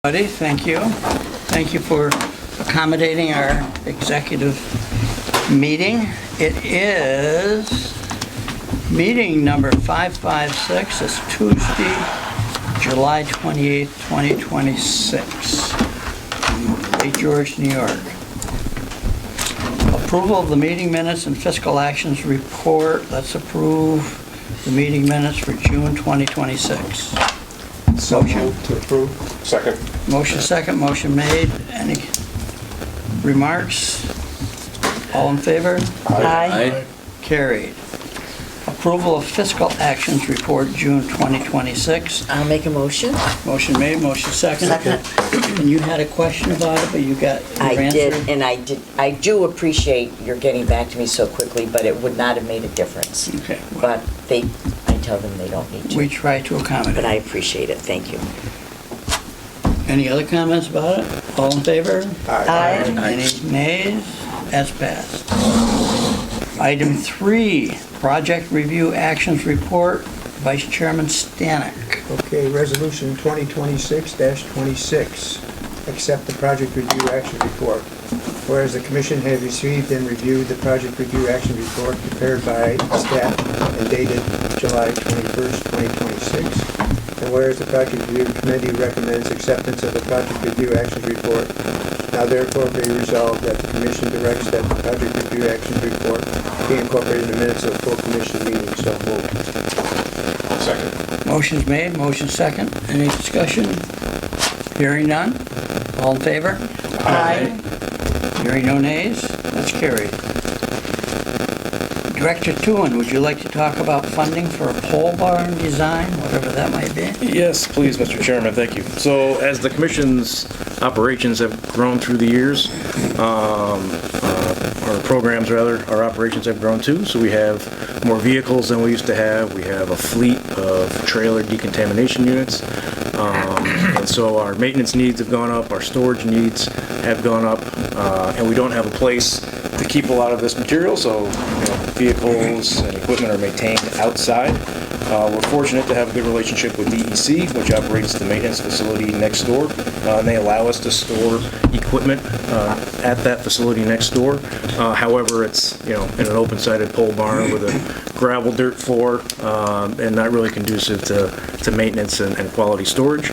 Buddy, thank you. Thank you for accommodating our executive meeting. It is meeting number 556. It's Tuesday, July 28th, 2026. Lake George, New York. Approval of the meeting minutes and fiscal actions report. Let's approve the meeting minutes for June 2026. Motion to approve. Second. Motion made. Any remarks? All in favor? Aye. Carried. Approval of fiscal actions report, June 2026. I'll make a motion. Motion made, motion second. And you had a question about it, but you got your I answer? did, and I do appreciate your getting back to me so quickly, but it would not have made a difference. Okay. But I tell them they don't need to. We try to But accommodate. I appreciate it, thank you. Any other comments about it? All in favor? Aye. Any nays? As passed. Item 3, project review actions report, Vice Chairman Stanek. Okay, resolution 2026-26, accept the project review action report. Whereas the commission has received and reviewed the project review action report prepared by staff and dated July 21st, 2026. And whereas the project review committee recommends acceptance of the project review action report, now therefore be resolved that the commission directs that the project review action report be incorporated in the minutes of full commission meeting. So moved. Second. Motion's made, motion second. Any discussion? Hearing none? All in favor? Aye. Hearing no nays? That's carried. Director Toohan, would you like to talk about funding for a pole barn design, whatever that might be? Yes, please, Mr. Chairman, thank you. So as the commission's operations have grown through the years, our programs, rather, our operations have grown too. So we have more vehicles than we used to have. We have a fleet of trailer decontamination units. And so our maintenance needs have gone up, our storage needs have gone up, and we don't have a place to keep a lot of this material, so vehicles and equipment are maintained outside. We're fortunate to have a good relationship with DEC, which operates the maintenance facility next door, and they allow us to store equipment at that facility next door. However, it's in an open-sided pole barn with a gravel dirt floor and not really conducive to maintenance and quality storage.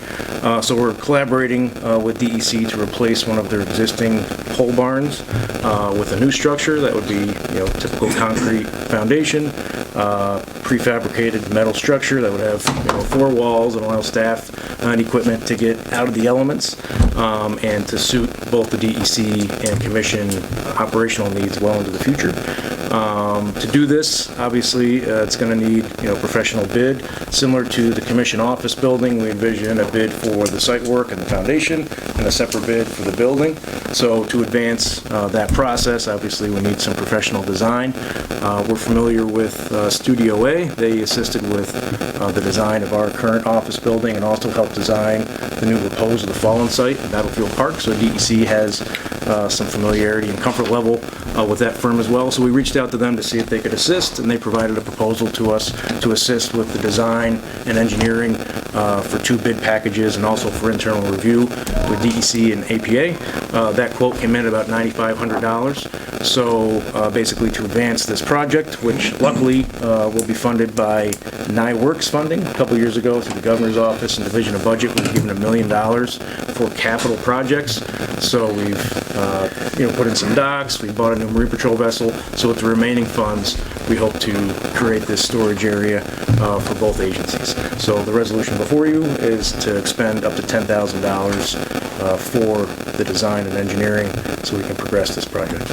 So we're collaborating with DEC to replace one of their existing pole barns with a new structure that would be typical concrete foundation, prefabricated metal structure that would have 4 walls and allow staff and equipment to get out of the elements and to suit both the DEC and commission operational needs well into the future. To do this, obviously, it's going to need professional bid. Similar to the commission office building, we envision a bid for the site work and the foundation and a separate bid for the building. So to advance that process, obviously, we need some professional design. We're familiar with Studio A. They assisted with the design of our current office building and also helped design the new Repose of the Fallen site in Battlefield Park. So DEC has some familiarity and comfort level with that firm as well. So we reached out to them to see if they could assist, and they provided a proposal to us to assist with the design and engineering for 2 bid packages and also for internal review with DEC and APA. That quote came in at about $9,500. So basically to advance this project, which luckily will be funded by NYS funding. A couple years ago through the Governor's Office and Division of Budget, we've given $1 million for capital projects. So we've put in some docks, we bought a new Marine Patrol vessel. So with the remaining funds, we hope to create this storage area for both agencies. So the resolution before you is to expend up to $10,000 for the design and engineering so we can progress this project.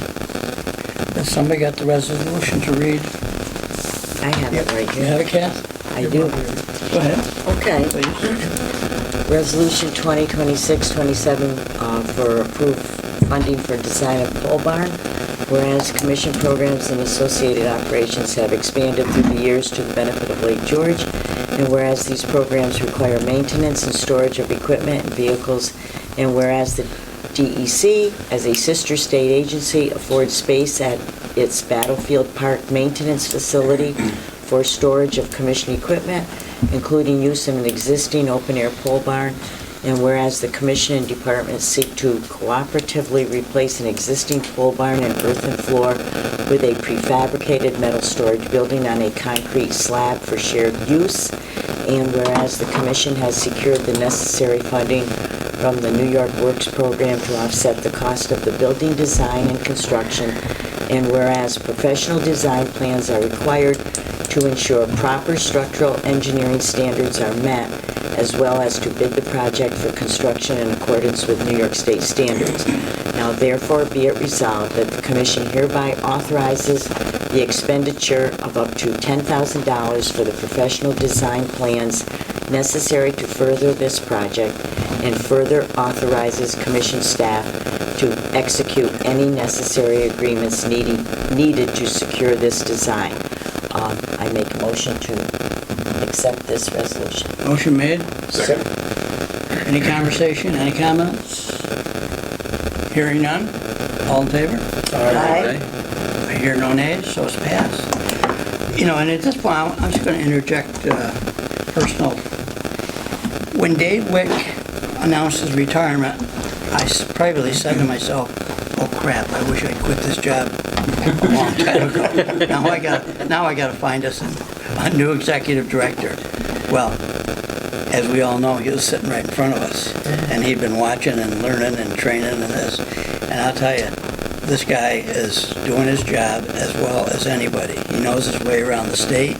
Has somebody got the resolution to read? I have it right You have here. it, Kath? I do. Go ahead, Okay. please. Resolution 2026-27 for approved funding for design of pole barn. Whereas commission programs and associated operations have expanded through the years to the benefit of Lake George, and whereas these programs require maintenance and storage of equipment and vehicles, and whereas the DEC, as a sister state agency, affords space at its Battlefield Park maintenance facility for storage of commission equipment, including use of an existing open-air pole barn, And whereas the commission and department seek to cooperatively replace an existing pole barn and earthen floor with a prefabricated metal storage building on a concrete slab for shared use. And whereas the commission has secured the necessary funding from the New York Works program to offset the cost of the building design and construction. And whereas professional design plans are required to ensure proper structural engineering standards are met, as well as to bid the project for construction in accordance with New York State standards. Now therefore be it resolved that the Commission hereby authorizes the expenditure of up to $10,000 for the professional design plans necessary to further this project, and further authorizes Commission staff to execute any necessary agreements needed to secure this design. I make a motion to accept this resolution. Motion made. Second. Any conversation, any comments? Hearing none, all in favor? Aye. I hear no nays, so it's passed. You know, and at this point, I'm just going to interject personal. When Dave Wick announced his retirement, I privately said to myself, oh crap, I wish I'd quit this job a long time ago. Now I got to find us a new executive director. Well, as we all know, he was sitting right in front of us, and he'd been watching and learning and training and this. And I'll tell you, this guy is doing his job as well as anybody. He knows his way around the state.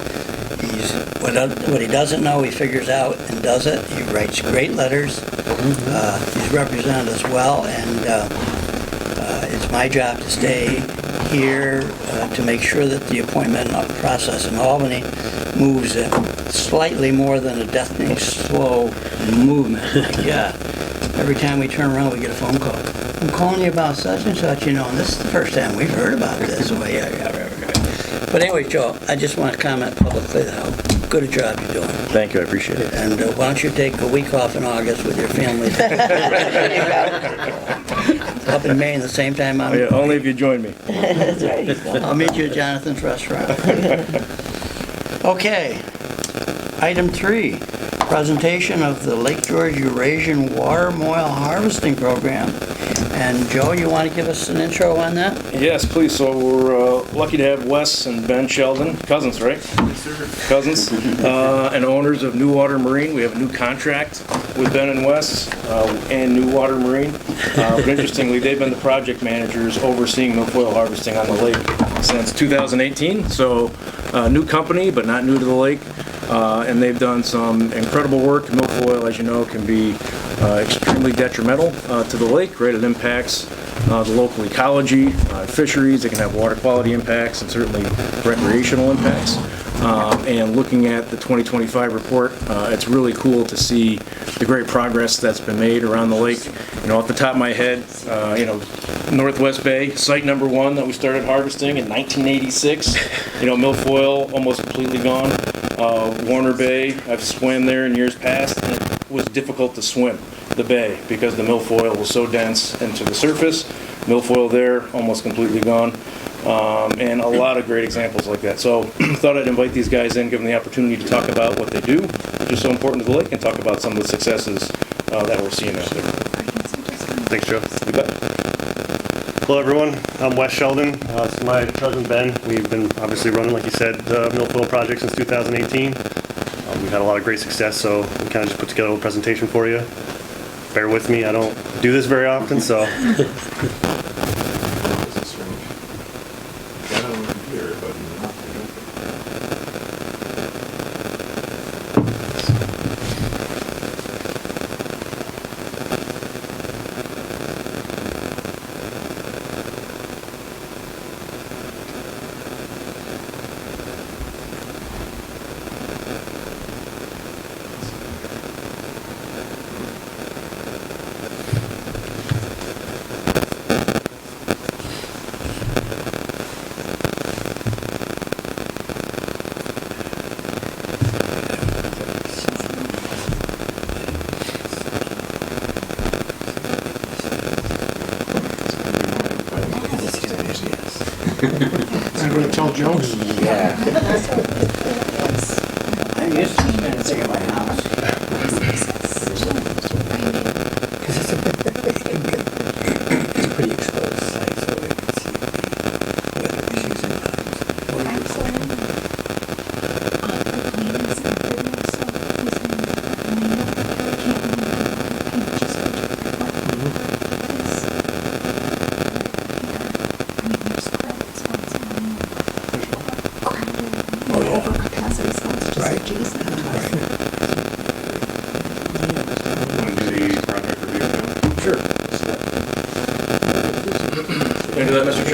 What he doesn't know, he figures out and does it. He writes great letters. He's represented us well, and it's my job to stay here to make sure that the appointment process in Albany moves at slightly more than a deafening slow movement. Yeah. Every time we turn around, we get a phone call. I'm calling you about such and such, and this is the first time we've heard about this. Well, yeah. But anyway, Joe, I just want to comment publicly how good a job you're doing. Thank you, I appreciate it. And why don't you take a week off in August with your family? Up in Maine the same time I'm... Yeah, only if you join me. That's right. I'll meet you at Jonathan's restaurant. Okay. Item 3, presentation of the Lake George Eurasian Water Moil Harvesting Program. And Joe, you want to give us an intro on that? Yes, please. So we're lucky to have Wes and Ben Sheldon, cousins, right? Yes, sir. Cousins, and owners of New Water Marine. We have a new contract with Ben and Wes and New Water Marine. But interestingly, they've been the project managers overseeing milfoil harvesting on the lake since 2018. So new company, but not new to the lake. And they've done some incredible work. Milfoil, as you know, can be extremely detrimental to the lake, right? It impacts the local ecology, fisheries. It can have water quality impacts and certainly recreational impacts. And looking at the 2025 report, it's really cool to see the great progress that's been made around the lake. Off the top of my head, Northwest Bay, site number 1 that we started harvesting in 1986. Milfoil almost completely gone. Warner Bay, I've swam there in years past, and it was difficult to swim the bay because the milfoil was so dense into the surface. Milfoil there, almost completely gone. And a lot of great examples like that. So thought I'd invite these guys in, give them the opportunity to talk about what they do, which is so important to the lake, and talk about some of the successes that we're seeing out there. Thanks, Joe. You bet. Hello, everyone. I'm Wes Sheldon. It's my cousin Ben. We've been obviously running, like you said, the Milfoil project since 2018. We've had a lot of great success, so we kind of just put together a little presentation for you. Bear with me. I don't do this very often, so. I'm going to tell jokes. Yeah. I'm used to spending at my house.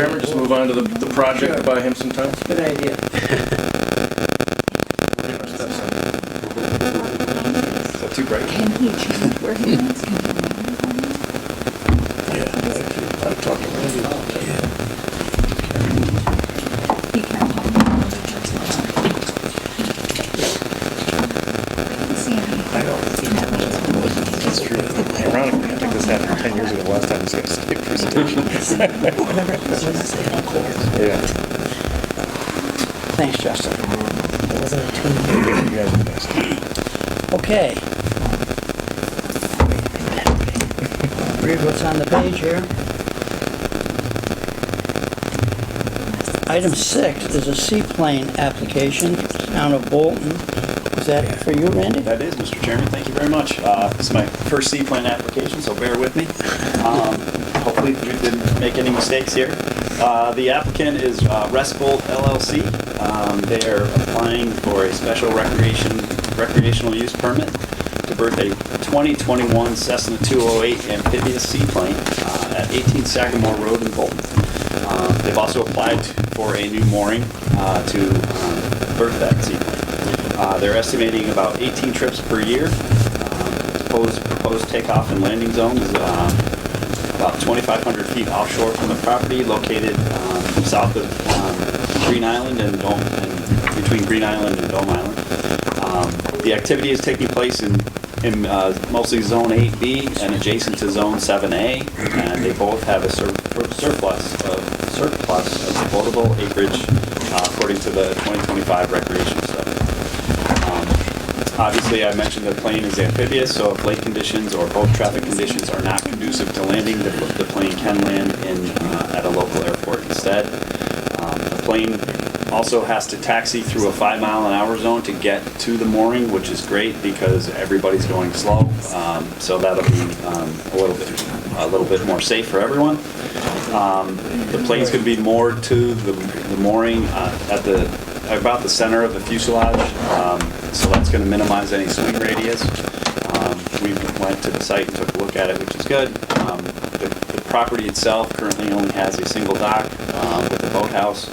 Chairman, just move on to the project to buy him some time? Good idea. Is that too bright? Can he change where he wants? Can he move on it? I talked to Randy about that. He can help me. Sandy. I know. That's true. Ironically, I think this happened 10 years ago, last time this got a state presentation. Yeah. Thanks, Justin. You guys are the best. Okay. Read what's on the page here. Item 6 is a Seaplane application, town of Bolton. Is that for you, Randy? That is, Mr. Chairman. Thank you very much. This is my first Seaplane application, so bear with me. Hopefully we didn't make any mistakes here. The applicant is Restbolt LLC. They are applying for a special recreational use permit to berth a 2021 Cessna 208 amphibious seaplane at 18 Sagamore Road in Bolton. They've also applied for a new mooring to berth that seaplane. They're estimating about 18 trips per year. Proposed takeoff and landing zone is about 2,500 feet offshore from the property, located south of Green Island and between Green Island and Dome Island. The activity is taking place in mostly Zone 8B and adjacent to Zone 7A, and they both have a surplus of votable acreage according to the 2025 recreation study. Obviously, I mentioned the plane is amphibious, so if lake conditions or boat traffic conditions are not conducive to landing, the plane can land at a local airport instead. The plane also has to taxi through a 5-mile-an-hour zone to get to the mooring, which is great because everybody's going slow. So that'll be a little bit more safe for everyone. The plane's going to be moored to the mooring at about the center of the fuselage, so that's going to minimize any swing radius. We went to the site and took a look at it, which is good. The property itself currently only has a single dock with a boathouse.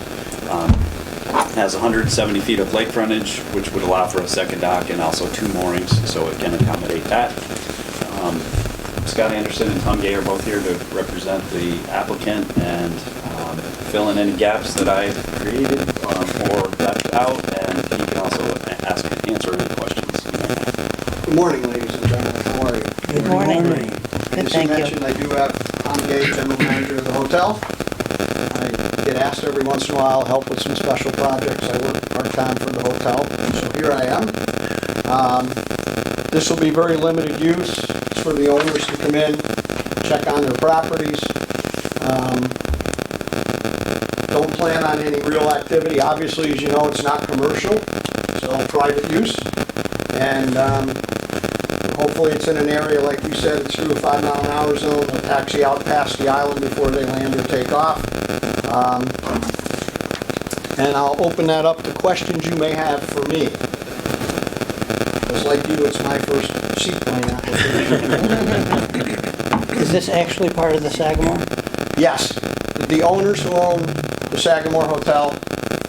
Has 170 feet of lake frontage, which would allow for a second dock and also 2 moorings, so it can accommodate that. Scott Anderson and Tom Gay are both here to represent the applicant and fill in any gaps that I've created or left out, and he can also answer any questions you may have. Good morning, ladies and gentlemen. How are you? Good morning. As you Thank you. mentioned, I do have Tom Gay, general manager of the hotel. I get asked every once in a while to help with some special projects. I work part-time for the hotel, so here I am. This will be very limited use. It's for the owners to come in, check on their properties. Don't plan on any real activity. Obviously, as you know, it's not commercial, so private use. And hopefully it's in an area, like you said, it's through a 5-mile-an-hour zone. They'll taxi out past the island before they land or take off. And I'll open that up to questions you may have for me. Just like you, it's my first seaplane application. Is this actually part of the Sagamore? Yes, the owners who own the Sagamore Hotel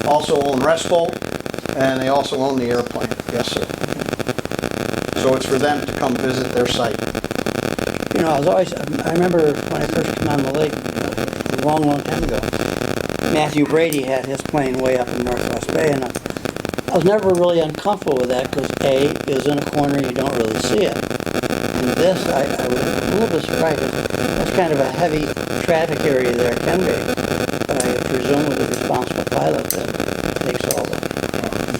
also own Restbolt, and they also own the airplane. Yes, sir. So it's for them to come visit their site. You know, I remember when I first came on the lake a long, long time ago, Matthew Brady had his plane way up in Northwest Bay, and I was never really uncomfortable with that because A, it was in a corner, you don't really see it. And this, I was a little bit surprised. That's kind of a heavy traffic area there, can be. But I presume with a responsible pilot that takes all the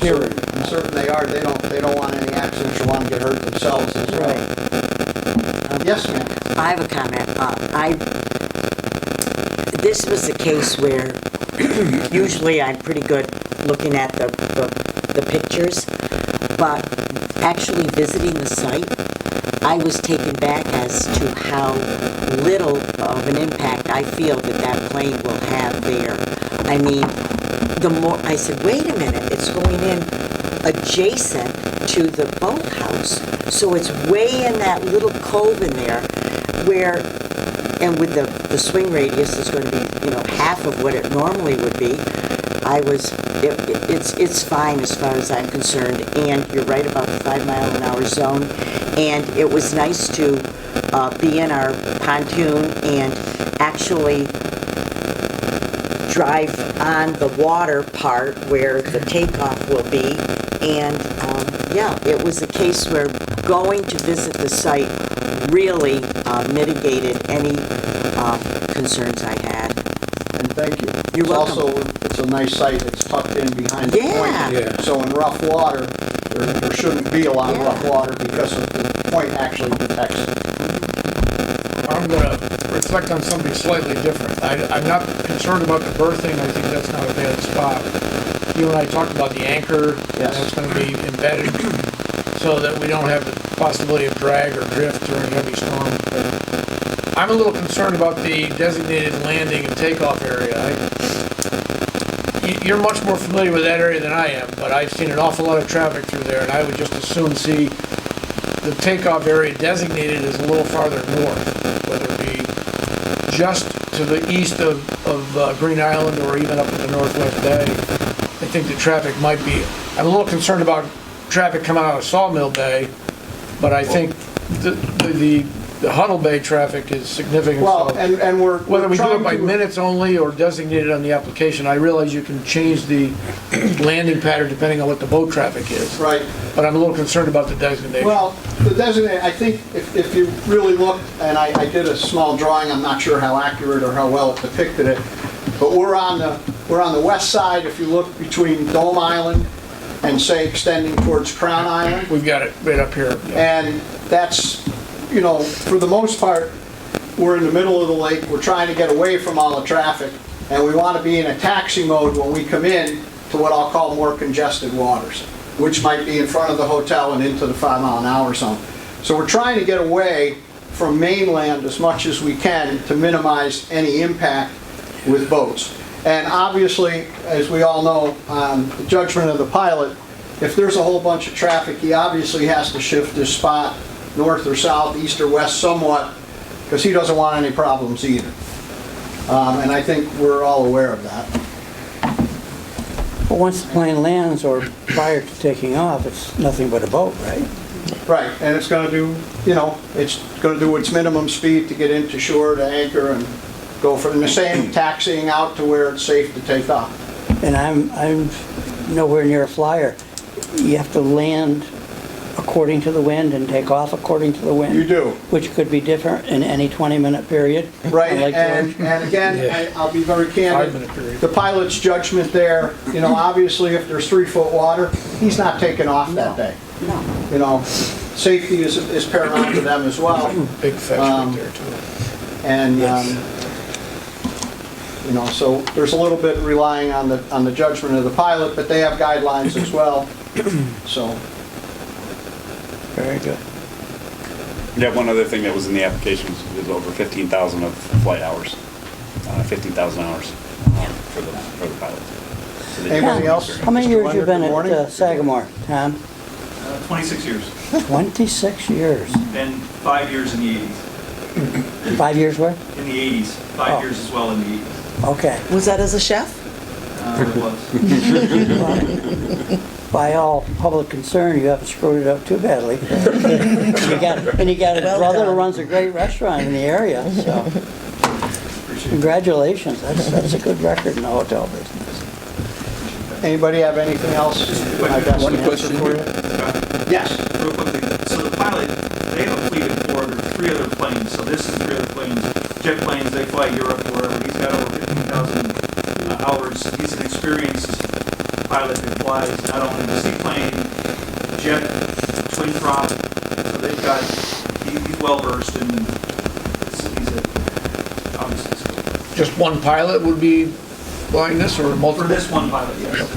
hearing. I'm certain they are. They don't want any accidents or want to get hurt themselves as well. Right. Yes, ma'am. I have a comment. This was a case where usually I'm pretty good looking at the pictures, but actually visiting the site, I was taken back as to how little of an impact I feel that plane will have there. I mean, I said, wait a minute, it's going in adjacent to the boathouse. So it's way in that little cove in there where and with the swing radius is going to be, half of what it normally would be, it's fine as far as I'm concerned, and you're right about the 5-mile-an-hour zone, and it was nice to be in our pontoon and actually drive on the water part where the takeoff will be, and it was a case where going to visit the site really mitigated any concerns I had. And thank you. You're welcome. It's a nice site, it's tucked in behind the point. Yeah. So in rough water, there shouldn't be a lot of rough water because of the point actually protects it. I'm gonna reflect on something slightly different. I'm not concerned about the berthing, I think that's not a bad spot. You and I talked about the anchor, Yes. that's gonna be embedded so that we don't have the possibility of drag or drift during heavy storm. I'm a little concerned about the designated landing and takeoff area. You're much more familiar with that area than I am, but I've seen an awful lot of traffic through there, and I would just as soon see the takeoff area designated as a little farther north, whether it be just to the east of Green Island or even up in the Northwest Bay. I think the traffic might be, I'm a little concerned about traffic coming out of Sawmill Bay, but I think the Huddle Bay traffic is significant. Well, So and we're whether we do trying it by to- minutes only or designated on the application, I realize you can change the landing pattern depending on what the boat traffic is. Right. But I'm a little concerned about the designation. Well, the designate, I think if you really look, and I did a small drawing, I'm not sure how accurate or how well it depicted it, but we're on the west side, if you look between Dome Island and say extending towards Crown Island. We've got it right up here. And that's, for the most part, we're in the middle of the lake, we're trying to get away from all the traffic, and we want to be in a taxi mode when we come in to what I'll call more congested waters, which might be in front of the hotel and into the 5-mile-an-hour zone. So we're trying to get away from mainland as much as we can to minimize any impact with boats. And obviously, as we all know, the judgment of the pilot, if there's a whole bunch of traffic, he obviously has to shift his spot north or south, east or west somewhat, because he doesn't want any problems either. And I think we're all aware of that. But once the plane lands or prior to taking off, it's nothing but a boat, right? Right, and it's going to do, it's going to do its minimum speed to get into shore, to anchor, and go from the same taxiing out to where it's safe to take off. And I'm nowhere near a flyer. You have to land according to the wind and take off according to the wind. You do. Which could be different in any 20-minute period. Right, Like and again, I'll be very candid. 5-minute period. The pilot's judgment there, obviously if there's 3-foot water, he's not taking off that day. No. Safety is paramount to them as well. Big fish right there too. And, so there's a little bit relying on the judgment of the pilot, but they have guidelines as well, so. Very good. Yeah, one other thing that was in the application was over 15,000 of flight hours, 15,000 hours for the pilot. So they- Anything else? How many Mr. years you Leonard, been good morning. at Sagamore, Tom? 26 years, 26 years. and 5 years in the 80s. 5 years where? In the 80s, 5 years as well in the 80s. Okay. Was that as a chef? It was. By all public concern, you haven't screwed it up too badly. And you got a Well brother who done. runs a great restaurant in the area, so congratulations. That's a good record in the hotel business. Anybody have anything else? I got some answer for you. Yes. Real quickly, so the pilot, they have a fleet of 3 other planes, so this is 3 other planes. Jet planes, they fly Europe or wherever. He's got over 15,000 hours. He's an experienced pilot that flies not only the seaplane, jet, twin prop, so they've got, he's well versed in, he's obviously skilled. Just one pilot would be flying this or multiple? For this one pilot, yes.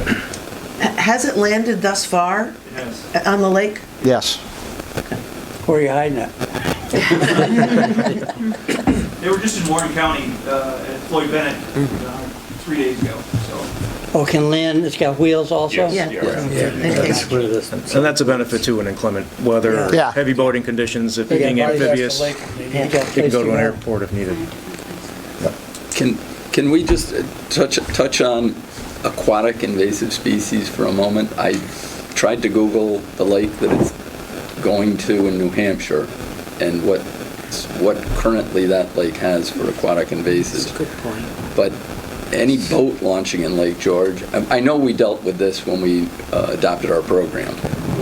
Has it landed thus far It has. on the lake? Yes. Where are you hiding it? They were just in Warren County at Floyd Bennett 3 days ago, so Oh, can land, it's got wheels also? Yeah. And that's a benefit too in inclement weather, Yeah. heavy boating conditions, if They got being bodies off the amphibious, lake, it they got can place go to an go. airport if needed. Can we just touch on aquatic invasive species for a moment? I tried to Google the lake that it's going to in New Hampshire and what currently that lake has for aquatic invasives. Good point. But any boat launching in Lake George, I know we dealt with this when we adopted our program,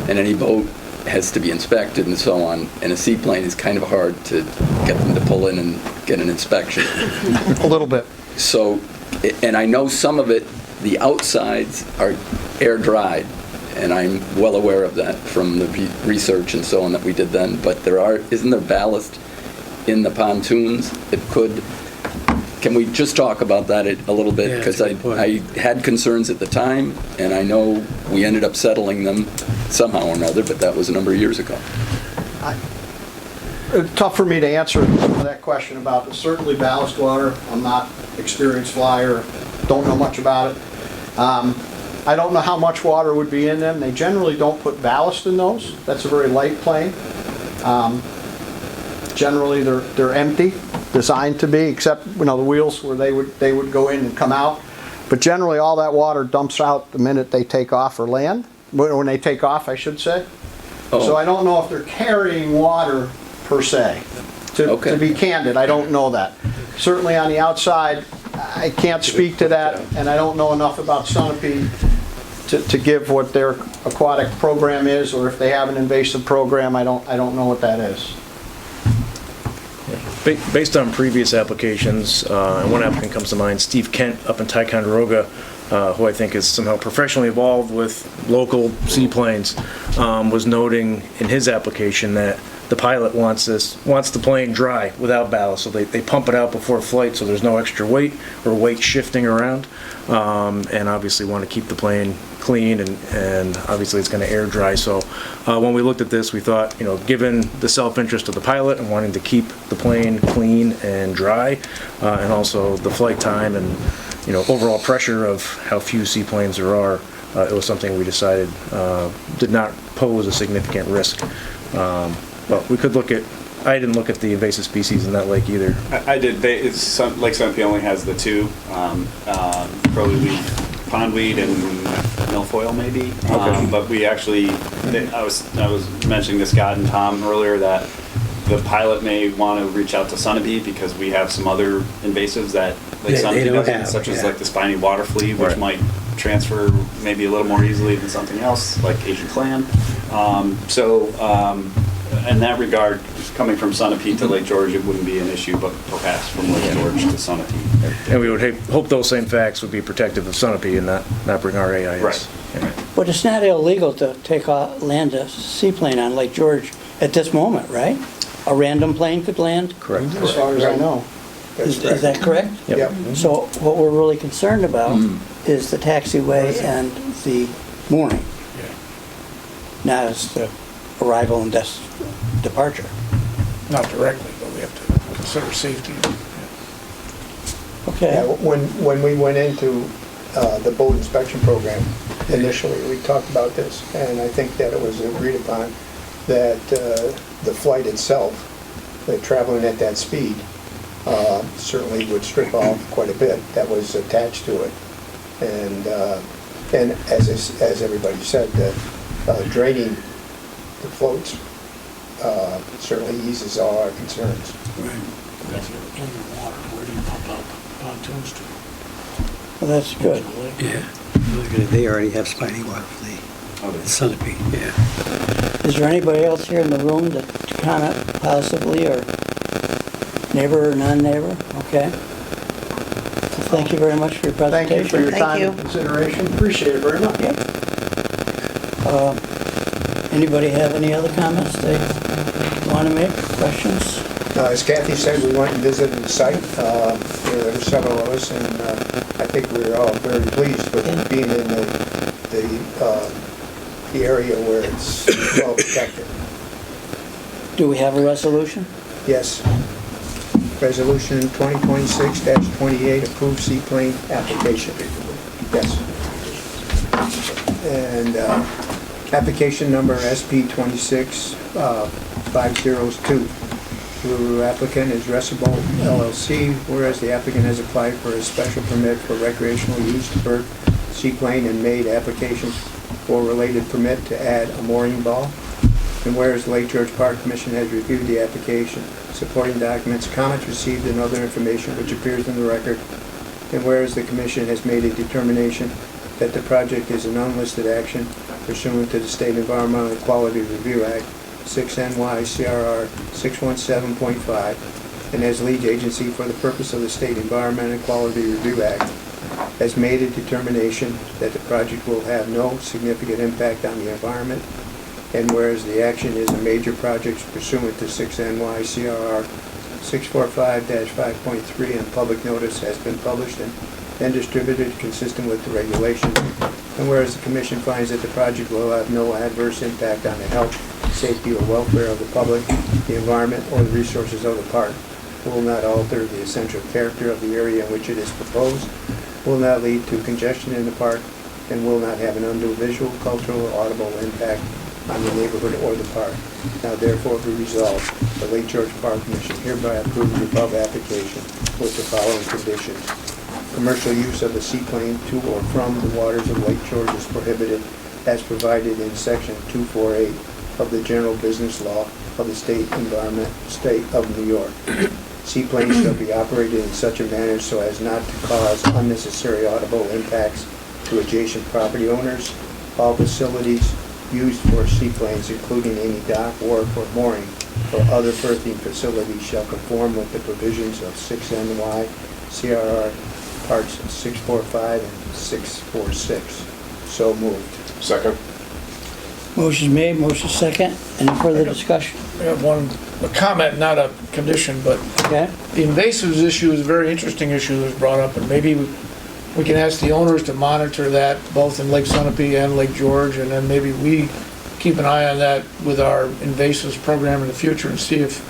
and any boat has to be inspected and so on, and a seaplane is kind of hard to get them to pull in and get an inspection. A little bit. So, and I know some of it, the outsides are air dried, and I'm well aware of that from the research and so on that we did then, but isn't there ballast in the pontoons? Can we just talk about that a little bit? Because I had concerns at the time, and I know we ended up settling them somehow or another, but that was a number of years ago. It's tough for me to answer that question about certainly ballast water. I'm not experienced flyer, don't know much about it. I don't know how much water would be in them. They generally don't put ballast in those. That's a very light plane. Generally, they're empty, designed to be, except the wheels where they would go in and come out. But generally, all that water dumps out the minute they take off or land. When they take off, I should say. Oh. So I don't know if they're carrying water per se. To be candid, I don't know that. Certainly on the outside, I can't speak to that, and I don't know enough about Sunapee to give what their aquatic program is, or if they have an invasive program. I don't know what that is. Based on previous applications, and one applicant comes to mind, Steve Kent up in Ticonderoga, who I think is somehow professionally involved with local seaplanes, was noting in his application that the pilot wants the plane dry without ballast, so they pump it out before flight so there's no extra weight or weight shifting around, and obviously want to keep the plane clean, and obviously it's going to air dry. So when we looked at this, we thought, given the self-interest of the pilot and wanting to keep the plane clean and dry, and also the flight time and overall pressure of how few seaplanes there are, it was something we decided did not pose a significant risk. But we could I didn't look at the invasive species in that lake either. I did. Lake Sunapee only has the two, curlyweed, pondweed, and milfoil maybe. But we actually, I was mentioning to Scott and Tom earlier that the pilot may want to reach out to Sunapee because we have some other invasives that Lake Sunapee doesn't, such as like the spiny water flea, which might transfer maybe a little more easily than something else, like Asian clam. In that regard, coming from Sunapee to Lake George, it wouldn't be an issue, but perhaps from Lake George to Sunapee. And we would hope those same facts would be protective of Sunapee and not bring our AIS. Right. But it's not illegal to land a seaplane on Lake George at this moment, right? A random plane could land? Correct. As far as I know. Is that correct? Yep. So what we're really concerned about is the taxiway and the mooring. Not as the arrival and departure. Not directly, but we have to consider safety. Okay. Yeah, when we went into the boat inspection program initially, we talked about this, and I think that it was agreed upon that the flight itself, traveling at that speed, certainly would strip off quite a bit that was attached to it. And as everybody said, draining the floats certainly eases all our concerns. Well, that's good. Yeah, they already have spiny water flea. Sunapee, yeah. Is there anybody else here in the room that comment possibly, or neighbor or non-neighbor? Okay. Well, thank you very much for your Thank presentation. you for your Thank time you. and consideration. Appreciate it very much. Anybody have any other comments they want to make, questions? As Kathy said, we went and visited the site. There were several of us, and I think we were all very pleased with being in the area where it's well protected. Do we have a resolution? Yes. Resolution 2026-28, approved seaplane application. Yes. And application number SP 26502. The applicant is Resable LLC, whereas the applicant has applied for a special permit for recreational use to berth Seaplane and made applications for related permit to add a mooring ball. And whereas the Lake George Park Commission has reviewed the application, supporting documents, comments received, and other information which appears in the record. And whereas the Commission has made a determination that the project is an unlisted action pursuant to the State Environmental Quality Review Act, 6 NY CRR 617.5, and as lead agency for the purpose of the State Environmental Quality Review Act, has made a determination that the project will have no significant impact on the environment, and whereas the action is a major project pursuant to 6 NY CRR 645-5.3 and public notice has been published and distributed consistent with the regulation, and whereas the Commission finds that the project will have no adverse impact on the health, safety, or welfare of the public, the environment, or the resources of the park, will not alter the essential character of the area in which it is proposed, will not lead to congestion in the park, and will not have an undue visual, cultural, or audible impact on the neighborhood or the park. Now therefore be resolved, the Lake George Park Commission hereby approves the above application with the following conditions. Commercial use of the seaplane to or from the waters of Lake George is prohibited as provided in section 248 of the General Business Law of the State of New York. Seaplanes shall be operated in such a manner so as not to cause unnecessary audible impacts to adjacent property owners. All facilities used for seaplanes, including any dock, wharf, or mooring, or other berthing facilities shall conform with the provisions of 6 NY CRR Parts 645 and 646. So moved. Second. Motion's made, motion second. Any further discussion? I have a comment, not a condition, but Okay? the invasives issue is a very interesting issue that was brought up, and maybe we can ask the owners to monitor that both in Lake Sunapee and Lake George, and then maybe we keep an eye on that with our invasives program in the future and see if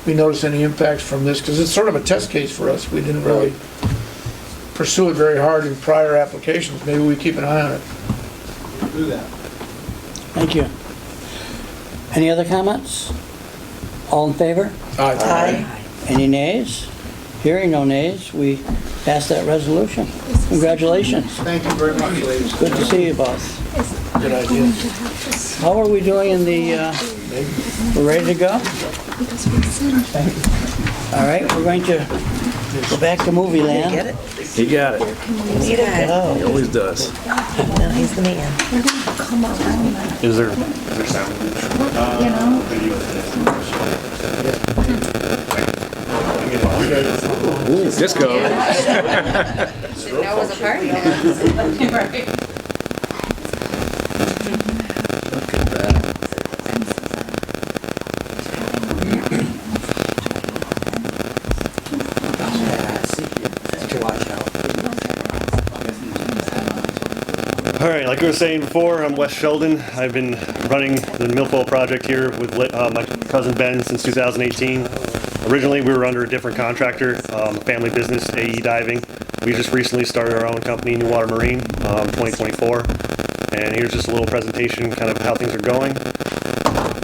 we notice any impacts from this, because it's sort of a test case for us. We didn't really pursue it very hard in prior applications. Maybe we keep an eye on it. Do that. Thank you. Any other comments? All in favor? Aye. Any nays? Hearing no nays, we pass that resolution. Congratulations. Thank you very much, ladies. Good to see you both. Good idea. How are we doing in the, we're ready to go? All right, we're going to go back to movie land. Get it? He got it. Need it? He always does. No, he's the man. We're gonna come around, Is there sound? you know? Ooh, disco. That was a party now. Right. Look at that. All right, like I was saying before, I'm Wes Sheldon. I've been running the Milfoil project here with my cousin Ben since 2018. Originally, we were under a different contractor, a family business, AE Diving. We just recently started our own company, New Water Marine, 2024. And here's just a little presentation, kind of how things are going.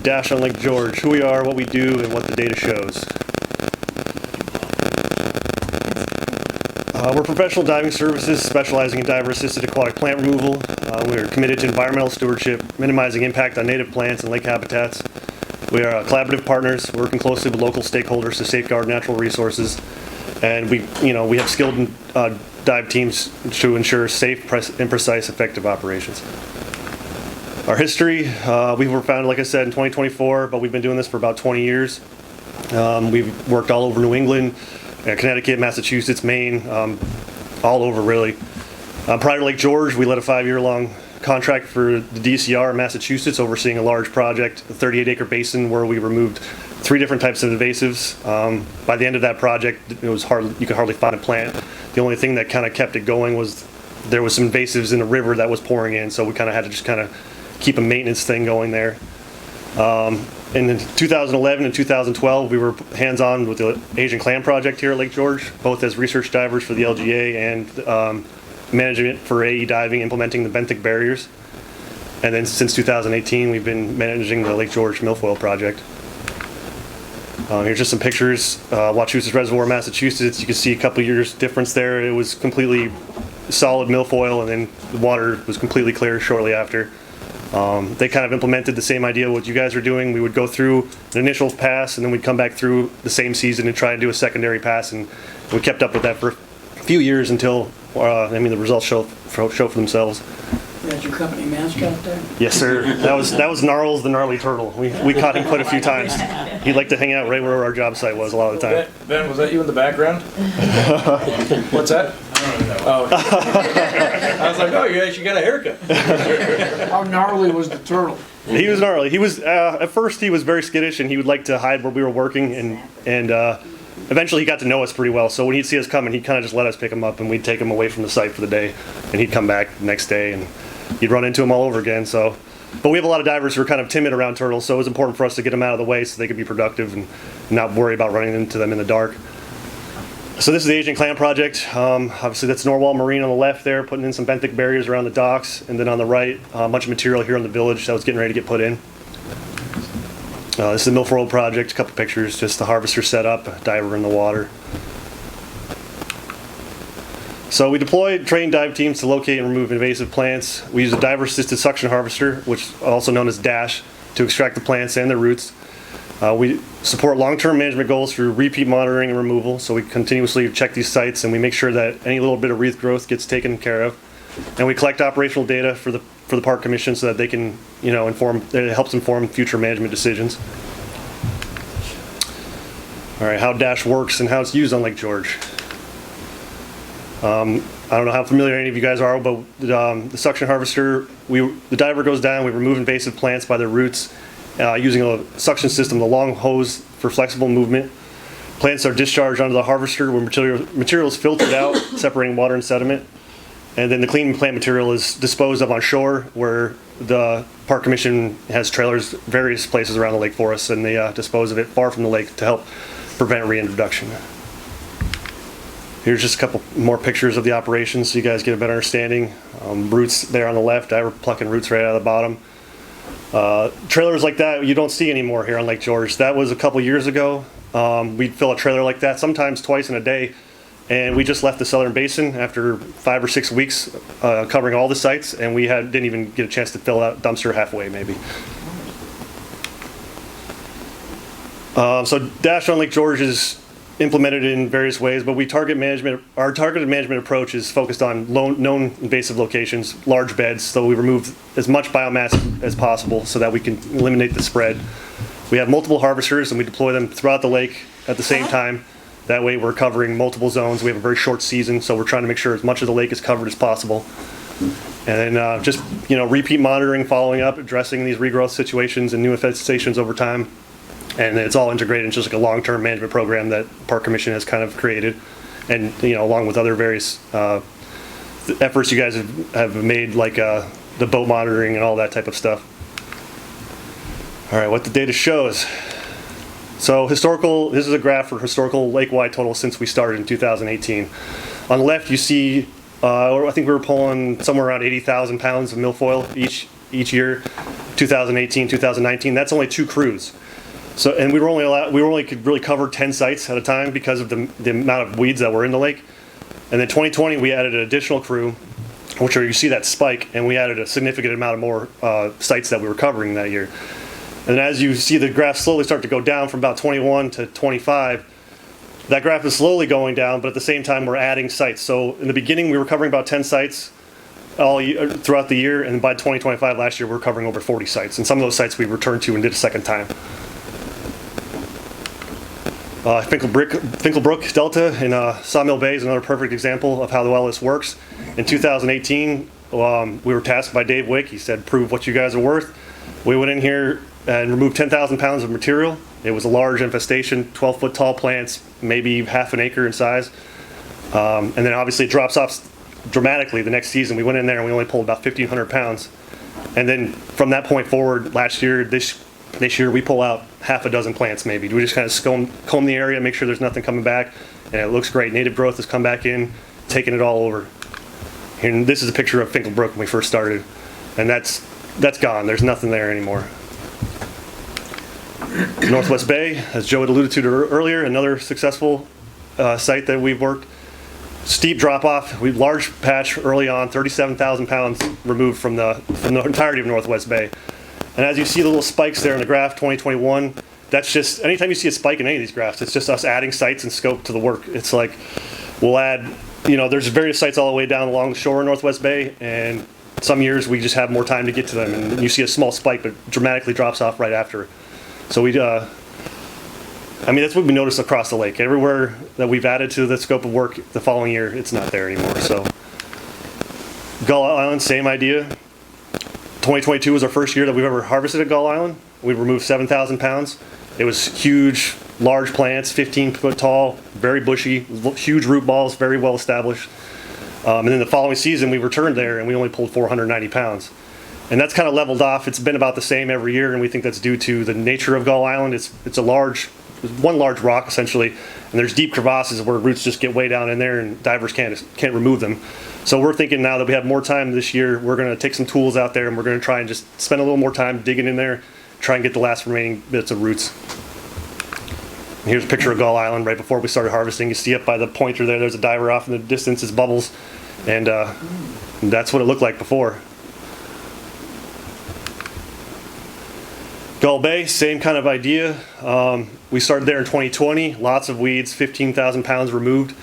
Dash on Lake George, who we are, what we do, and what the data shows. We're professional diving services specializing in diver-assisted aquatic plant removal. We're committed to environmental stewardship, minimizing impact on native plants and lake habitats. We are collaborative partners, working closely with local stakeholders to safeguard natural resources. And we have skilled dive teams to ensure safe and precise, effective operations. Our history, we were founded, like I said, in 2024, but we've been doing this for about 20 years. We've worked all over New England, Connecticut, Massachusetts, Maine, all over really. Prior to Lake George, we led a 5-year-long contract for the DCR in Massachusetts, overseeing a large project, a 38-acre basin where we removed 3 different types of invasives. By the end of that project, it was you could hardly find a plant. The only thing that kind of kept it going was there was some invasives in the river that was pouring in, so we kind of had to just kind of keep a maintenance thing going there. In 2011 and 2012, we were hands-on with the Asian Clam Project here at Lake George, both as research divers for the LGA and management for AE Diving, implementing the benthic barriers. And then since 2018, we've been managing the Lake George Milfoil project. Here's just some pictures. Wachusett Reservoir, Massachusetts. You can see a couple years difference there. It was completely solid milfoil, and then the water was completely clear shortly after. They kind of implemented the same idea what you guys are doing. We would go through an initial pass, and then we'd come back through the same season and try and do a secondary pass, and we kept up with that for a few years until, the results show for themselves. That's your company mascot there? Yes, sir. That was Gnarls, the gnarly turtle. We caught him quite a few times. He'd like to hang out right where our job site was a lot of the time. Ben, was that you in the background? What's that? Oh. I was like, oh, you actually got a haircut. How gnarly was the turtle? He was gnarly. He was at first he was very skittish, and he would like to hide where we were working, and eventually he got to know us pretty well. So when he'd see us coming, he'd kind of just let us pick him up, and we'd take him away from the site for the day, and he'd come back the next day, and you'd run into him all over again. So, but we have a lot of divers who are kind of timid around turtles, so it was important for us to get them out of the way so they could be productive and not worry about running into them in the dark. So this is the Asian Clam project. Obviously that's Norwal Marine on the left there, putting in some benthic barriers around the docks, and then on the right, a bunch of material here in the village that was getting ready to get put in. This is the Milfoil project, a couple pictures, just the harvester set up, a diver in the water. So we deployed trained dive teams to locate and remove invasive plants. We use a diver-assisted suction harvester, which is also known as DASH, to extract the plants and their roots. We support long-term management goals through repeat monitoring and removal, so we continuously check these sites and we make sure that any little bit of reef growth gets taken care of. And we collect operational data for the Park Commission so that they can, it helps inform future management decisions. All right, how DASH works and how it's used on Lake George. I don't know how familiar any of you guys are, but the suction harvester, the diver goes down, we remove invasive plants by their roots using a suction system, the long hose for flexible movement. Plants are discharged onto the harvester where material is filtered out, separating water and sediment. And then the clean plant material is disposed of on shore where the Park Commission has trailers various places around the lake for us, and they dispose of it far from the lake to help prevent reintroduction. Here's just a couple more pictures of the operations so you guys get a better understanding. Roots there on the left, diver plucking roots right out of the bottom. Trailers like that you don't see anymore here on Lake George. That was a couple years ago. We'd fill a trailer like that sometimes twice in a day, and we just left the Southern Basin after 5 or 6 weeks covering all the sites, and we didn't even get a chance to fill that dumpster halfway maybe. So DASH on Lake George is implemented in various ways, but our targeted management approach is focused on known invasive locations, large beds, so we remove as much biomass as possible so that we can eliminate the spread. We have multiple harvesters and we deploy them throughout the lake at the same time. That way we're covering multiple zones. We have a very short season, so we're trying to make sure as much of the lake is covered as possible. And then just repeat monitoring, following up, addressing these regrowth situations and new infestations over time. And it's all integrated into just like a long-term management program that Park Commission has kind of created, and along with other various efforts you guys have made, like the boat monitoring and all that type of stuff. All right, what the data shows. So this is a graph for historical lake-wide total since we started in 2018. On the left, you see, I think we were pulling somewhere around 80,000 pounds of milfoil each year, 2018, 2019. That's only 2 crews. So, and we only could really cover 10 sites at a time because of the amount of weeds that were in the lake. And then 2020, we added an additional crew, which you see that spike, and we added a significant amount of more sites that we were covering that year. And as you see the graph slowly start to go down from about 21 to 25, that graph is slowly going down, but at the same time we're adding sites. So in the beginning we were covering about 10 sites throughout the year, and by 2025 last year we were covering over 40 sites. And some of those sites we returned to and did a second time. Finkelbrook Delta in Sawmill Bay is another perfect example of how well this works. In 2018, we were tasked by Dave Wick. He said, prove what you guys are worth. We went in here and removed 10,000 pounds of material. It was a large infestation, 12-foot tall plants, maybe half an acre in size. And then obviously it drops off dramatically the next season. We went in there and we only pulled about 1,500 pounds. And then from that point forward, this year we pull out half a dozen plants maybe. We just kind of comb the area, make sure there's nothing coming back, and it looks great. Native growth has come back in, taking it all over. And this is a picture of Finkelbrook when we first started. And that's that's gone. There's nothing there anymore. Northwest Bay, as Joe had alluded to earlier, another successful site that we've worked. Steep drop off. We large patch early on, 37,000 pounds removed from the entirety of Northwest Bay. And as you see the little spikes there in the graph, 2021, that's just, anytime you see a spike in any of these graphs, it's just us adding sites and scope to the work. It's like, we'll add, there's various sites all the way down along the shore in Northwest Bay, and some years we just have more time to get to them, and you see a small spike, but dramatically drops off right after. So that's what we noticed across the lake. Everywhere that we've added to the scope of work the following year, it's not there anymore. So Gull Island, same idea. 2022 was our first year that we've ever harvested at Gull Island. We removed 7,000 pounds. It was huge, large plants, 15 foot tall, very bushy, huge root balls, very well established. And then the following season we returned there and we only pulled 490 pounds. And that's kind of leveled off. It's been about the same every year, and we think that's due to the nature of Gull Island. It's one large rock essentially, and there's deep crevasses where roots just get way down in there and divers can't remove them. So we're thinking now that we have more time this year, we're going to take some tools out there and we're going to try and just spend a little more time digging in there, try and get the last remaining bits of roots. And here's a picture of Gull Island right before we started harvesting. You see up by the pointer there's a diver off in the distance, it's bubbles, and that's what it looked like before. Gull Bay, same kind of idea. We started there in 2020, lots of weeds, 15,000 pounds removed.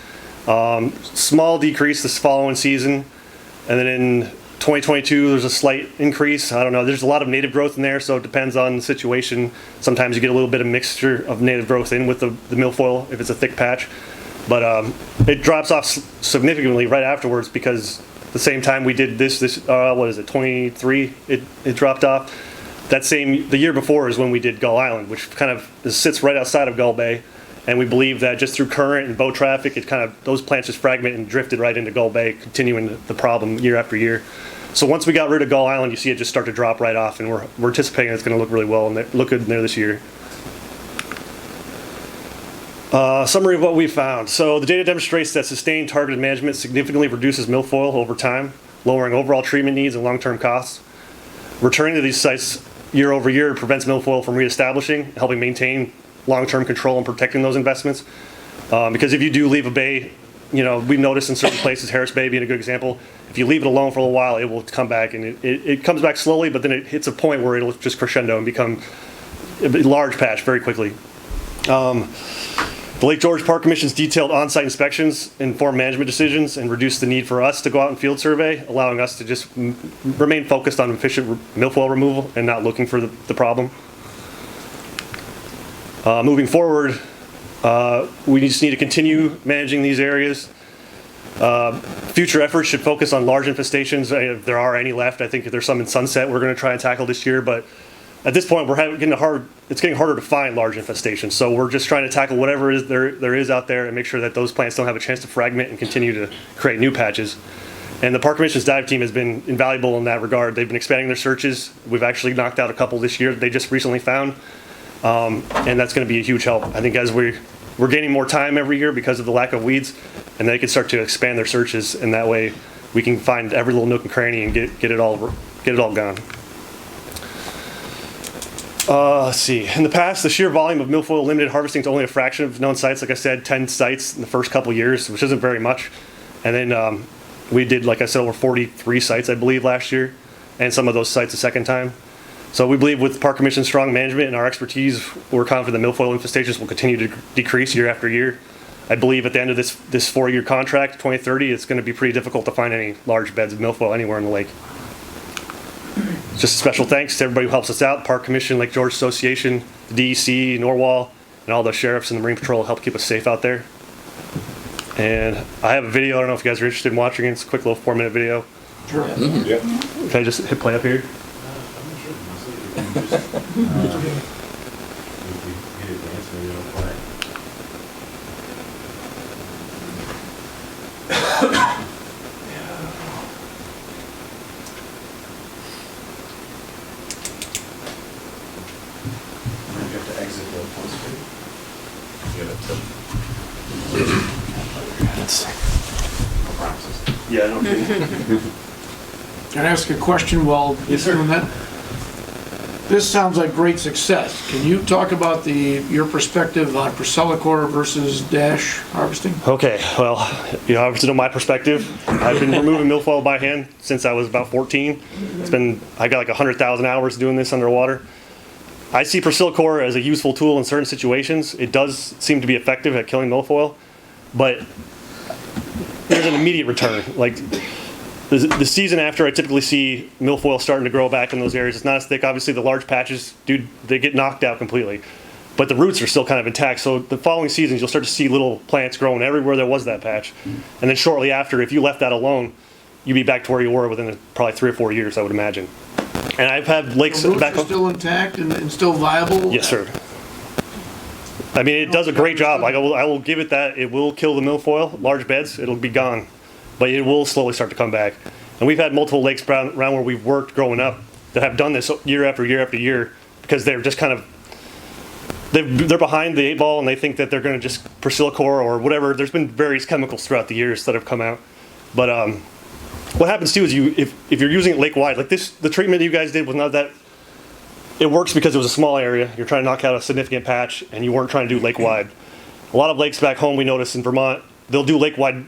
Small decrease this following season, and then in 2022 there's a slight increase. I don't know, there's a lot of native growth in there, so it depends on the situation. Sometimes you get a little bit of mixture of native growth in with the milfoil if it's a thick patch, but it drops off significantly right afterwards, because the same time we did this 23, it dropped off. The year before is when we did Gull Island, which kind of sits right outside of Gull Bay, and we believe that just through current and boat traffic, those plants just fragmented and drifted right into Gull Bay, continuing the problem year after year. So once we got rid of Gull Island, you see it just start to drop right off, and we're anticipating it's going to look really well and look good in there this year. Summary of what we found. So the data demonstrates that sustained targeted management significantly reduces milfoil over time, lowering overall treatment needs and long-term costs. Returning to these sites year over year prevents milfoil from reestablishing, helping maintain long-term control and protecting those investments. Because if you do leave a bay, we've noticed in certain places, Harris Bay being a good example, if you leave it alone for a little while, it will come back, and it comes back slowly, but then it hits a point where it'll just crescendo and become a large patch very quickly. The Lake George Park Commission's detailed on-site inspections inform management decisions and reduce the need for us to go out and field survey, allowing us to just remain focused on efficient milfoil removal and not looking for the problem. Moving forward, we just need to continue managing these areas. Future efforts should focus on large infestations. If there are any left, I think if there's some in Sunset we're going to try and tackle this year, but at this point it's getting harder to find large infestations. So we're just trying to tackle whatever there is out there and make sure that those plants don't have a chance to fragment and continue to create new patches. And the Park Commission's dive team has been invaluable in that regard. They've been expanding their searches. We've actually knocked out a couple this year that they just recently found. And that's going to be a huge help. I think as we're gaining more time every year because of the lack of weeds, and they can start to expand their searches, and that way we can find every little nook and cranny and get it all gone. Let's see. In the past, the sheer volume of milfoil limited harvesting to only a fraction of known sites. Like I said, 10 sites in the first couple years, which isn't very much. And then we did, like I said, over 43 sites, I believe, last year, and some of those sites a second time. So we believe with Park Commission's strong management and our expertise, we're confident that milfoil infestations will continue to decrease year after year. I believe at the end of this 4-year contract, 2030, it's going to be pretty difficult to find any large beds of milfoil anywhere in the lake. Just a special thanks to everybody who helps us out, Park Commission, Lake George Association, the DEC, Norwal, and all the sheriffs and the Marine Patrol help keep us safe out there. And I have a video, I don't know if you guys are interested in watching it, it's a quick little 4-minute video. Sure. Mm-hmm. Yeah. Can I just hit play up here? Yeah, I don't think. Can I ask a question while you're doing that? This sounds like great success. Can you talk about your perspective on Priscilla versus dash harvesting? Okay, well, you obviously know my perspective. I've been removing milfoil by hand since I was about 14. I got like 100,000 hours doing this underwater. I see Priscilla as a useful tool in certain situations. It does seem to be effective at killing milfoil, but there's an immediate return. Like the season after, I typically see milfoil starting to grow back in those areas. It's not as thick. Obviously, the large patches, dude, they get knocked out completely. But the roots are still kind of intact. So the following seasons, you'll start to see little plants growing everywhere there was that patch. And then shortly after, if you left that alone, you'd be back to where you were within probably 3 or 4 years, I would imagine. And I've had lakes The roots back are home. still intact and still viable? Yes, sir. I mean, it does a great job. Like, I will give it that. It will kill the milfoil, large beds. It'll be gone. But it will slowly start to come back. And we've had multiple lakes around where we've worked growing up that have done this year after year after year because they're just kind of, they're behind the 8 ball and they think that they're going to just Priscilla or whatever. There's been various chemicals throughout the years that have come out. But what happens too is if you're using it lake wide, like this, the treatment that you guys did was not that, it works because it was a small area. You're trying to knock out a significant patch and you weren't trying to do lake wide. A lot of lakes back home, we notice in Vermont, they'll do lake wide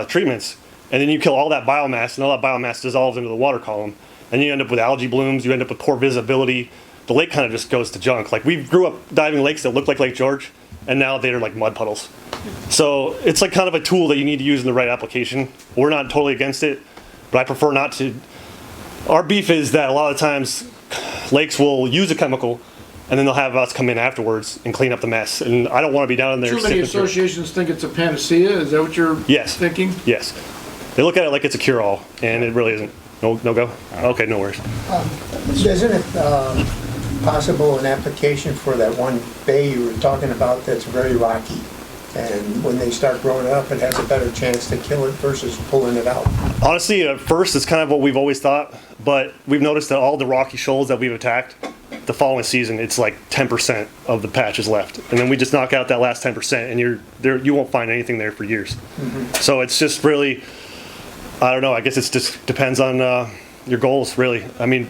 treatments. And then you kill all that biomass, and all that biomass dissolves into the water column. And you end up with algae blooms, you end up with poor visibility. The lake kind of just goes to junk. Like, we grew up diving lakes that looked like Lake George, and now they're like mud puddles. So it's like kind of a tool that you need to use in the right application. We're not totally against it, but I prefer not to. Our beef is that a lot of times lakes will use a chemical, and then they'll have us come in afterwards and clean up the mess. And I don't want to be down in there. Too many associations think it's a panacea. Is that what you're thinking? Yes. They look at it like it's a cure-all, and it really isn't. No go? Okay, no worries. Isn't it possible an application for that one bay you were talking about that's very rocky? And when they start growing up, it has a better chance to kill it versus pulling it out? Honestly, at first, it's kind of what we've always thought, but we've noticed that all the rocky shoals that we've attacked, the following season, it's like 10% of the patch is left. And then we just knock out that last 10%, and you won't find anything there for years. Mm-hmm. So it's just really, I don't know, I guess it just depends on your goals, really. I mean,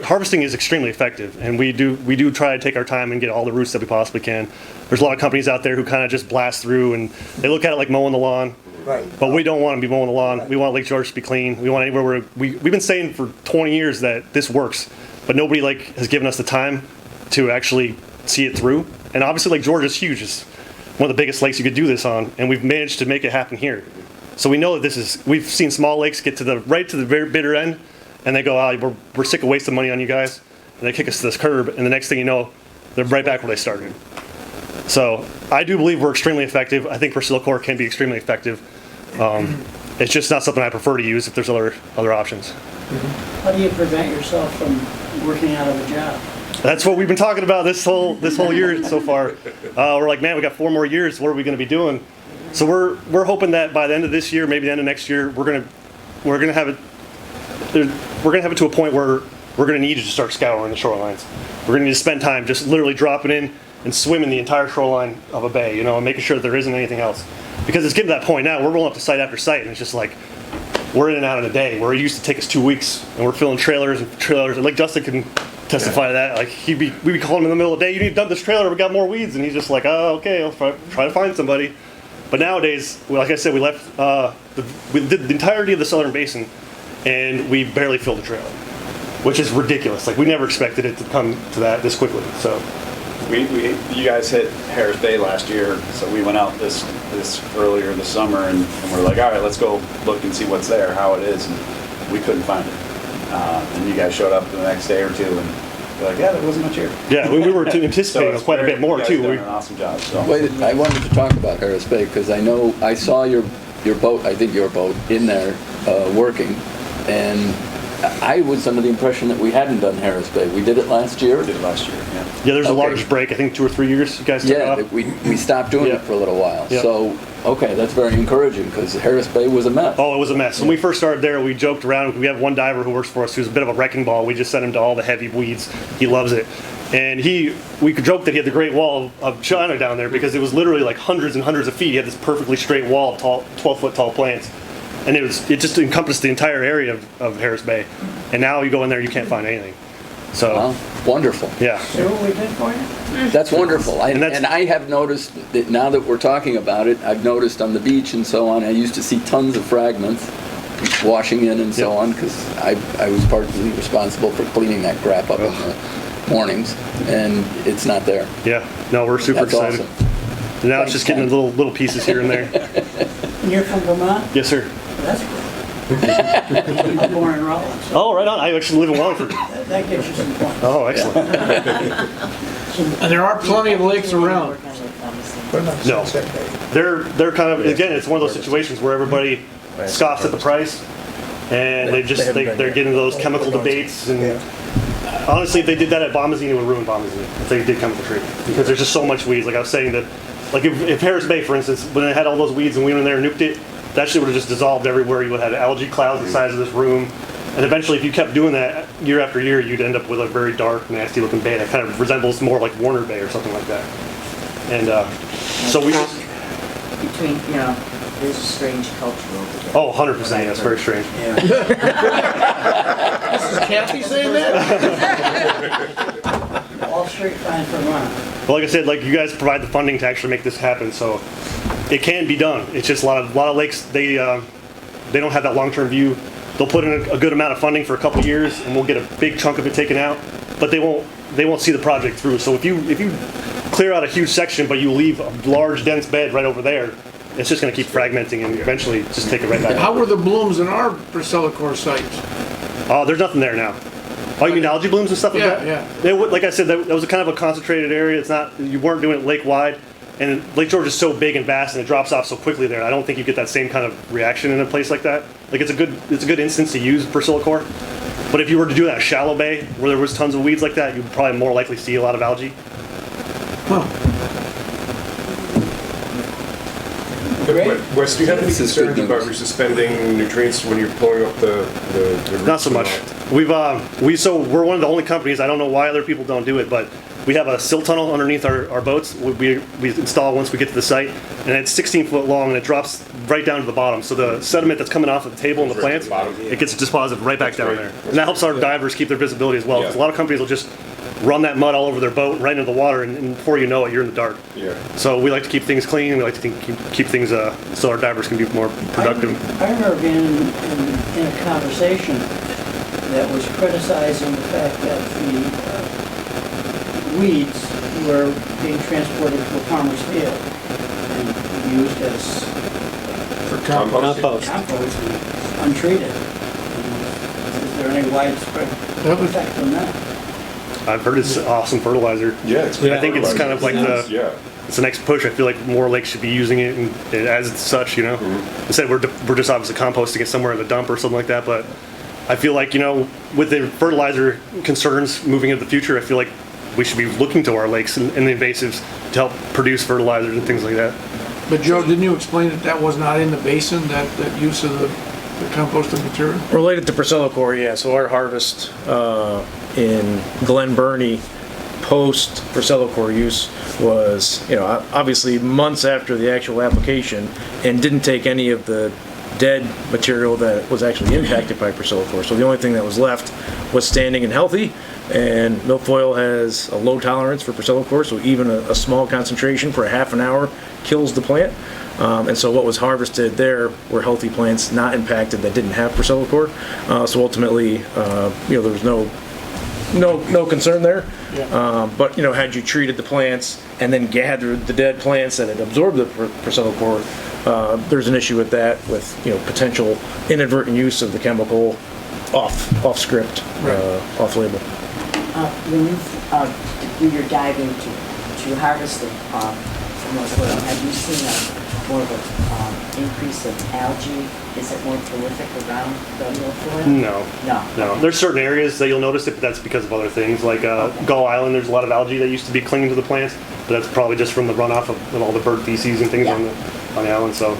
harvesting is extremely effective, and we do try to take our time and get all the roots that we possibly can. There's a lot of companies out there who kind of just blast through, and they look at it like mowing the lawn. Right. But we don't want to be mowing the lawn. Right. We want Lake George to be clean. We want anywhere where we've been saying for 20 years that this works, but nobody has given us the time to actually see it through. And obviously Lake George is huge. It's one of the biggest lakes you could do this on, and we've managed to make it happen here. So we know that we've seen small lakes get to the very bitter end, and they go, oh, we're sick of wasting money on you guys, and they kick us to this curb, and the next thing you know, they're right back where they started. So I do believe we're extremely effective. I think Priscilla can be extremely effective. It's just not something I prefer to use if there's other options. How do you prevent yourself from working out of a job? That's what we've been talking about this whole year so far. We're like, man, we got 4 more years. What are we going to be doing? So we're hoping that by the end of this year, maybe the end of next year, we're gonna have it to a point where we're gonna need to start scouring the shorelines. We're gonna need to spend time just literally dropping in and swimming the entire shoreline of a bay, and making sure that there isn't anything else. Because it's getting to that point now, we're rolling up to site after site, and it's just like we're in and out in a day. Where it used to take us 2 weeks, and we're filling trailers and trailers. And like Justin can testify to that. Like we'd be calling him in the middle of the day, you need to dump this trailer. We got more weeds, and he's just like, oh, okay, I'll try to find somebody. But nowadays, like I said, we did the entirety of the Southern Basin, and we barely filled the trailer, which is ridiculous. Like we never expected it to come to that this quickly. So, you guys hit Harris Bay last year, so we went out this earlier this summer, and we're like, all right, let's go look and see what's there, how it is, and we couldn't find it. And you guys showed up the next day or two, and we're like, yeah, there wasn't much here. Yeah, we were anticipating quite a bit more too. You guys done an awesome job. So. Wait, I wanted to talk about Harris Bay because I saw your boat, I think your boat, in there working, and I was under the impression that we hadn't done Harris Bay. We did it last year. We did it last year, yeah. Yeah, there's a large break. I think 2 or 3 years. You guys took it off. we stopped doing it for a little while. Yeah. So okay, that's very encouraging because Harris Bay was a mess. Oh, it was a mess. When we first started there, we joked around. We have one diver who works for us who's a bit of a wrecking ball. We just sent him to all the heavy weeds. He loves it. And we could joke that he had the Great Wall of China down there because it was literally like hundreds and hundreds of feet. He had this perfectly straight wall of 12-foot tall plants. and it just encompassed the entire area of Harris Bay. And now you go in there, you can't find anything. So Well, wonderful. yeah, See what we did for you? That's wonderful. And that's- And I have noticed that now that we're talking about it, I've noticed on the beach and so on, I used to see tons of fragments washing in and so Yep. on, because I was partly responsible for cleaning that crap up in the mornings, and it's not there. yeah. No, we're super That's excited. awesome. And now Thanks, it's just getting Ken. little pieces here and there. And you're from Vermont? Yes, sir. That's good. You were born in Rutland, so Oh, right on. I actually live in Wallingford. that gives you some points. Oh, excellent. And there are plenty of lakes around. What about No. Sunset Bay? They're kind of, again, it's one of those situations where everybody scoffs at the price, and they're getting those chemical debates, and honestly, if they did that at Bombazine, it would ruin Bombazine, if they did chemical treatment, because there's just so much weeds. Like I was saying, that, like if Harris Bay, for instance, when it had all those weeds and we went in there and nuked it, that shit would have just dissolved everywhere. You would have had algae clouds the size of this room, and eventually, if you kept doing that year after year, you'd end up with a very dark, nasty looking bay that kind of resembles more like Warner Bay or something like that. And so we just, Between, there's a strange culture over there. oh, 100%, yeah, it's very strange. This is Kathy saying that? All straight fine for Vermont. But like I said, like you guys provide the funding to actually make this happen, so it can be done. It's just a lot of lakes, they don't have that long-term view. They'll put in a good amount of funding for a couple years, and we'll get a big chunk of it taken out, but they won't see the project through. So if you clear out a huge section, but you leave a large, dense bed right over there, it's just going to keep fragmenting and eventually just take it right back. How were the blooms in our Priscillicor sites? Oh, there's nothing there now. Oh, you mean algae blooms and stuff like Yeah, that? yeah. Like I said, that was a kind of a concentrated area. It's not, you weren't doing it lake-wide. And Lake George is so big and vast, and it drops off so quickly there. I don't think you get that same kind of reaction in a place like that. Like it's a good instance to use Priscillicor. But if you were to do that shallow bay where there was tons of weeds like that, you'd probably more likely see a lot of algae. Wes, do you have any This is good concerns about news. suspending nutrients when you're pulling up the Not so much. We're one of the only companies, I don't know why other people don't do it, but we have a sill tunnel underneath our boats. We install once we get to the site, and it's 16 foot long, and it drops right down to the bottom. So the sediment that's coming off of the table and the Goes right to plants, the bottom. it gets deposited right back down great. there. And that helps our divers keep their visibility as well. Yeah. 'Cause a lot of companies will just run that mud all over their boat, right into the water, and before you know it, you're in the dark. Yeah. So we like to keep things clean. We like to keep things so our divers can be more productive. I remember being in a conversation that was criticizing the fact that the weeds were being transported to a farmer's field and used as For Compost. compost and untreated. Is there any widespread effect on that? I've heard it's awesome fertilizer. Yeah, it's I think it's kind of like yeah. it's the next push. I feel like more lakes should be using it and as such, Instead, we're just obviously composting it somewhere in the dump or something like that. But I feel like, with the fertilizer concerns moving into the future, I feel like we should be looking to our lakes and the invasives to help produce fertilizers and things like that. But Joe, didn't you explain that was not in the basin, that use of the composted material? Related to Priscillicor, yeah, so our harvest in Glen Burnie post Priscillicor use was, obviously months after the actual application, and didn't take any of the dead material that was actually impacted by Priscillicor. So the only thing that was left was standing and healthy, and Milfoil has a low tolerance for Priscillicor, so even a small concentration for a half an hour kills the plant. And so what was harvested there were healthy plants not impacted that didn't have Priscillicor. So ultimately, there was no concern there. But had you treated the plants and then gathered the dead plants that had absorbed the Priscillicor, there's an issue with that, with potential inadvertent use of the chemical off script, off label. When you do your diving to harvest the Milfoil, have you seen more of an increase of algae? Is it more prolific around the Milfoil? No. No. There's certain areas that you'll notice it, but that's because of other things. Like Gull Island, there's a lot of algae that used to be clinging to the plants, but that's probably just from the runoff of all the bird feces and things on the island. So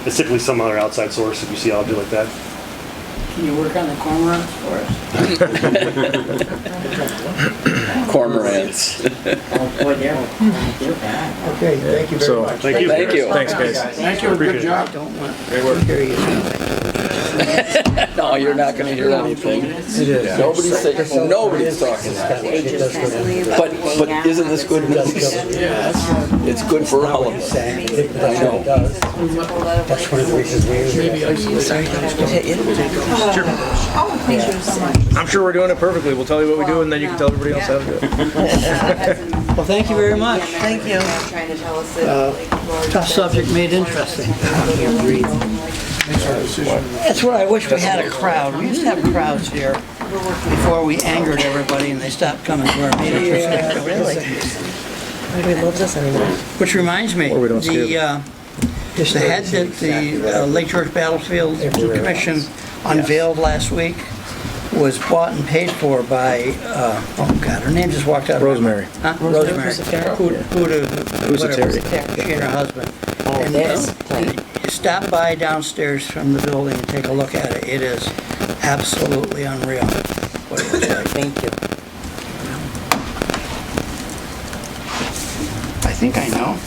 it's typically some other outside source if you see algae like that. Can you work on the cormorants for us? Cormorants. Oh, boy, they're bad. Okay, thank you very So, much. Thank you. Thank you. Thanks, guys. Thank you, good job. Don't want Great work. to hear you. No, you're not gonna hear anything. Nobody's saying, nobody's talking that way. But isn't this good news? It's good for all of us. I know. That's one of the reasons Thank you so much. I'm sure we're doing it perfectly. We'll tell you what we do, and then you can tell everybody else how to do it. Well, thank you very much. Thank you. Trying to tell us that. Tough subject made interesting. That's what I wish we had a crowd. We used to have crowds here before we angered everybody and they stopped coming to our meetings. Really? Nobody loves us anymore. Which reminds me, Or we don't scare the head that the Lake George Battlefield Commission unveiled last week was bought and paid for by, oh God, her name just walked out. Rosemary. Huh? Rosemary. Whatever, Pusateri. she and her husband. Oh, And stop by downstairs from the building and take a look at it. It is absolutely unreal what it looks like. Thank you. I think I know.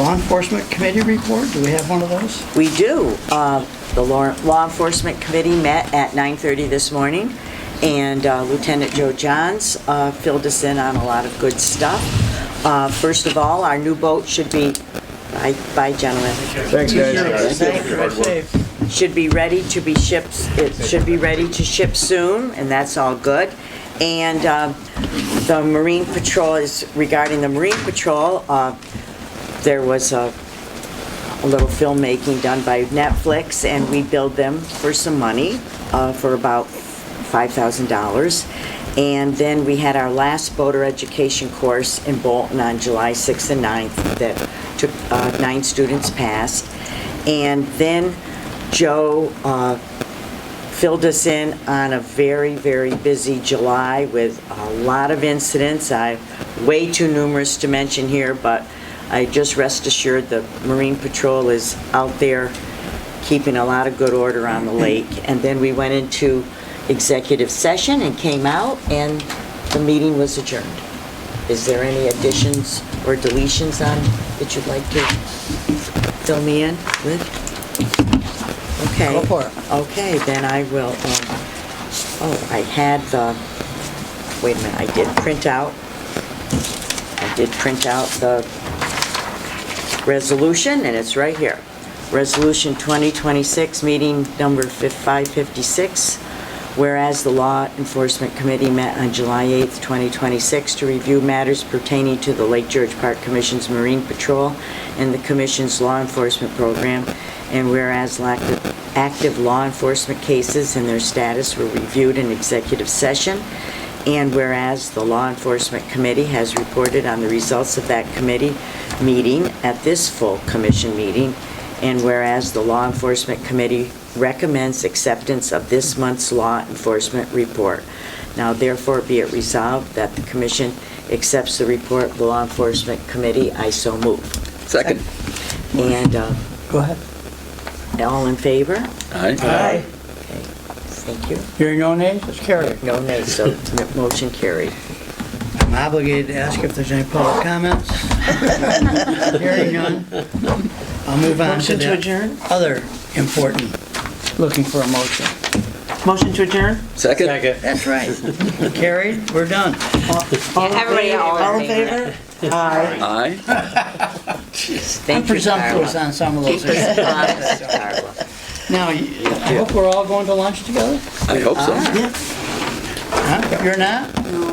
Law Enforcement Committee report, do we have one of those? We do. The Law Enforcement Committee met at 9:30 this morning, and Lieutenant Joe Johns filled us in on a lot of good stuff. First of all, our new boat should be, bye gentlemen, Thanks, guys. Drive safe. should be ready to be shipped, it should be ready to ship soon, and that's all good. And the Marine Patrol is, regarding the Marine Patrol, there was a little filmmaking done by Netflix, and we billed them for some money, for about $5,000. And then we had our last boater education course in Bolton on July 6th and 9th that took 9 students passed. And then Joe filled us in on a very, very busy July with a lot of incidents. Way too numerous to mention here, but I just rest assured the Marine Patrol is out there keeping a lot of good order on the lake. And then we went into executive session and came out, and the meeting was adjourned. Is there any additions or deletions on that you'd like to fill me in with? Okay. Go for it. Okay, then I will, I had the, wait a minute, I did print out the resolution, and it's right here. Resolution 2026, meeting number 556, whereas the Law Enforcement Committee met on July 8th, 2026 to review matters pertaining to the Lake George Park Commission's Marine Patrol and the Commission's law enforcement program, and whereas active law enforcement cases and their status were reviewed in executive session, and whereas the Law Enforcement Committee has reported on the results of that committee meeting at this full commission meeting, and whereas the Law Enforcement Committee recommends acceptance of this month's law enforcement report. Now therefore be it resolved that the commission accepts the report of the Law Enforcement Committee. I so move. Second. And Go ahead. all in favor? Aye. Okay, thank you. Hearing no nays, it's carried. No nays, so motion carried. I'm obligated to ask if there's any public comments. Hearing none, I'll move on to Motion to the adjourn? other important, looking for a motion. Motion to adjourn? Second? That's right. Carried, we're done. Everybody, all in favor? Aye. Aye. I'm Thank you, presumptuous Carla. on some of those issues. Carla. Now, I hope we're all going to lunch together? I hope so. Huh? You're not?